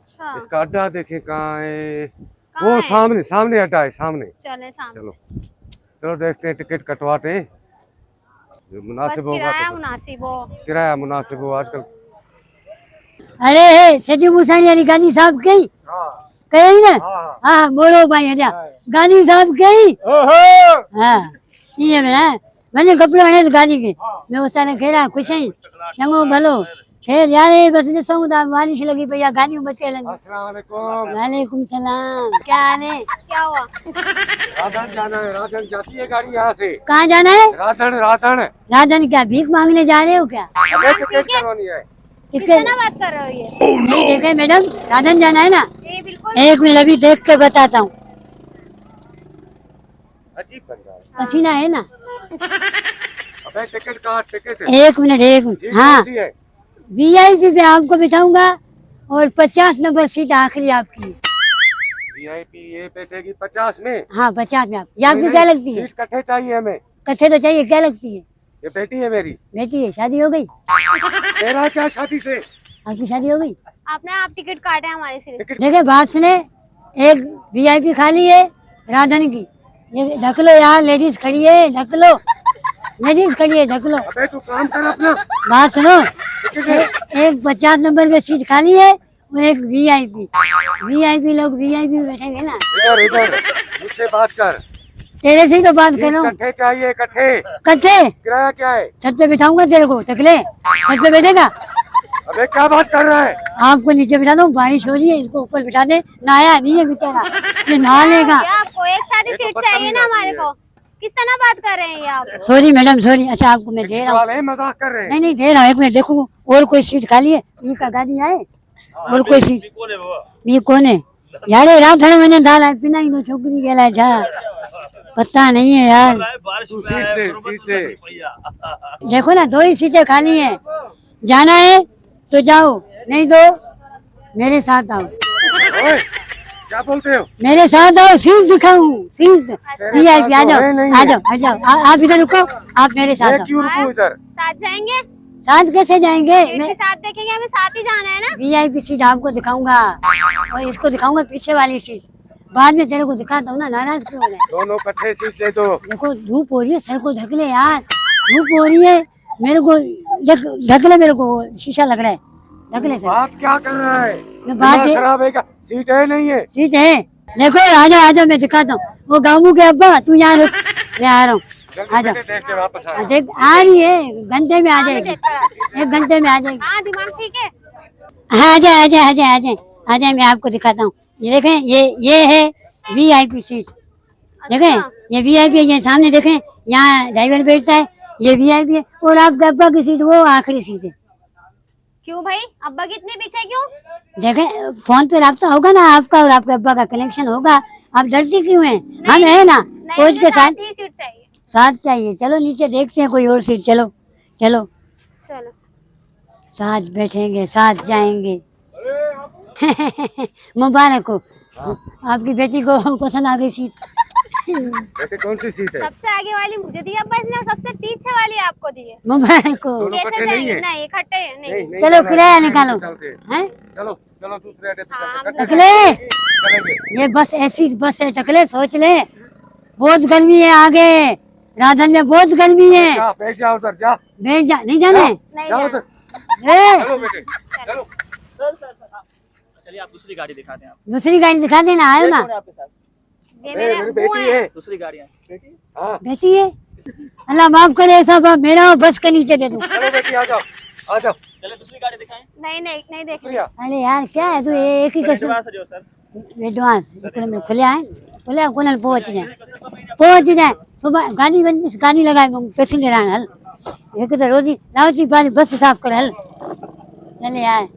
अच्छा इसका अड्डा देखें कहाँ है। कहाँ वो है? सामने सामने अड्डा है सामने। चले सामने। चलो चलो देखते हैं, टिकट कटवाते हैं जो बस मुनासिब होगा। किराया तो मुनासिब हो। किराया मुनासिब हो आजकल। अरे सजी मूसानी वाली गानी साहब कही कही ना। हाँ बोलो भाई हजा गानी साहब कही। हाँ ये मेरा मैंने कपड़े हैं गाड़ी के मैं उस साल खेड़ा खुश ही चंगो भलो फिर यार बस ॾिसूं था बारिश लगी पई आहे गाड़ियूं बचे लॻी। अस्सलाम वालेकुम। वालेकुम सलाम क्या हाल है। क्या हुआ? राधन जाना है, राधन जाती है गाड़ी यहाँ से। कहाँ जाना है। राधन राधन। राजन क्या भीख मांगने जा रहे हो क्या। हमें टिकट करवानी है। किससे ना बात कर रहे हो ये? नहीं देखे मैडम राजन जाना है ना। जी बिल्कुल। एक मिनट अभी देख के बताता हूँ। अजीब बन रहा है। पसीना है ना। अबे टिकट का टिकट एक मिनट हाँ वीआईपी पे आपको बिठाऊंगा और 50 नंबर सीट आखिरी आपकी। वीआईपी ये बैठेगी 50 में। हाँ 50 में आप। ये आपको क्या लगती है। सीट कट्ठे चाहिए हमें। कच्चे तो चाहिए क्या लगती है। ये बेटी है मेरी। बेटी है शादी हो गई। तेरा क्या शादी से। आपकी शादी हो गई। आपने आप टिकट काटे हमारे सिर्फ। टिकट देखिए बात सुने एक वीआईपी खाली है राजन की। ये ढक लो यार लेडीज खड़ी है ढक लो लेडीज खड़ी है ढक लो। अबे तू काम कर अपना। बात सुनो एक 50 नंबर पे सीट खाली है और एक वीआईपी लोग वीआईपी में बैठेंगे ना। इधर इधर मुझसे बात कर। तेरे से ही तो बात कर रहा हूँ। कट्ठे चाहिए कट्ठे। कच्चे किराया क्या है। छत पे बिठाऊंगा तेरे को तकले छत पे बैठेगा। अबे क्या बात कर रहा है। आपको नीचे बिठा दो बारिश हो रही है इसको ऊपर बिठा दे नहाया नहीं है बेचारा ये नहा लेगा। क्या आपको एक साथ ही ये तो सीट चाहिए ना हमारे को? किस तरह बात कर रहे हैं ये आप? Sorry madam sorry. अच्छा आपको मैं दे रहा हूँ। मजाक कर रहे हैं। नहीं दे रहा हूँ एक मिनट देखो और कोई सीट खाली है ये का गाड़ी आए और कोई सीट ये कौन है यार रात है मैंने डाला पिना ही छोकरी गया जा पता नहीं है यार। तू सीट दे सीट दे। देखो ना 2 ही सीटें खाली है जाना है तो जाओ नहीं तो मेरे साथ आओ। ओए क्या बोलते हो। मेरे साथ आओ सीट दिखाऊं सीट वीआईपी आ जाओ नहीं, आ जाओ आ जाओ आप इधर रुको आप मेरे साथ मैं आओ। क्यों रुकूं इधर। साथ जाएंगे? साथ कैसे जाएंगे सीट मैं भी साथ देखेंगे, हमें साथ ही जाना है ना। वीआईपी सीट आपको दिखाऊंगा और इसको दिखाऊंगा पीछे वाली सीट बाद में तेरे को दिखाता हूँ ना नाराज क्यों हो रहा है। दोनों कट्ठे सीट दे दो। देखो धूप हो रही है सर को ढक ले यार धूप हो रही है मेरे को ढक ले मेरे को शीशा लग रहा है ढक ले सर। बात क्या कर रहा है। मैं बात दिमाग से खराब है क्या। सीट है नहीं है। सीट है देखो आ जाओ मैं दिखाता हूँ वो गाँव के अब्बा तू यहाँ रुक मैं आ रहा हूँ आ जाओ। देख के वापस आ। देख आ रही है घंटे में आ जाएगी 1 घंटे में आ जाएगी। हाँ दिमाग ठीक है। हाँ आ जाए मैं आपको दिखाता हूँ। ये देखें ये है वीआईपी सीट देखें ये वीआईपी ये सामने देखें यहाँ ड्राइवर बैठता है ये वीआईपी है और आपके अब्बा की सीट वो आखिरी सीट है। क्यों भाई अब्बा की इतने पीछे क्यों? देखें फोन पे राब्ता होगा ना आपका और आपके अब्बा का कनेक्शन होगा आप डरती क्यों हैं। हम है ना कोच के साथ ही सीट चाहिए। साथ चाहिए। चलो नीचे देखते हैं कोई और सीट चलो चलो चलो साथ बैठेंगे साथ जाएंगे। मुबारक हो आपकी बेटी को पसंद आ गई सीट। बेटे कौन सी सीट है। सबसे आगे वाली मुझे दी अब्बा इसने और सबसे पीछे वाली आपको दी है। मुबारक हो। दोनों कैसे इकट्ठे नहीं जाएंगे? है? नहीं इकट्ठे नहीं। चलो किराया निकालो चलते हैं। हैं चलो चलो दूसरे अड्डे पे हाँ, चलते हैं। टकले चलेंगे। ये बस ऐसी बस है टकले सोच ले बहुत गर्मी है आगे राजन में बहुत गर्मी है। जा बैठ जा उधर जा। बैठ जा नहीं जाने नहीं जाओ जाना। उधर। ए, चलो बेटे चलो। चलिए आप दूसरी गाड़ी दिखाते हैं। आप दूसरी गाड़ी दिखा देना आयो ना। कौन है आपके साथ। ये मेरी मेरे बेटी है। दूसरी गाड़ियाँ बेटी। हाँ बेटी है अल्लाह माफ करे ऐसा बाप मेरा बस के नीचे दे दो। चलो बेटी आ जाओ आ जाओ। चलिए दूसरी गाड़ी दिखाएं। नहीं देख। शुक्रिया। अरे यार क्या है तू एक ही कसम एडवांस जो सर एडवांस खुले आए खुले कोनल पहुंच जाए सुबह गाड़ी लगाए पैसेंजर आए हल एक तो रोजी रावती वाली बस साफ कर हल चले यार।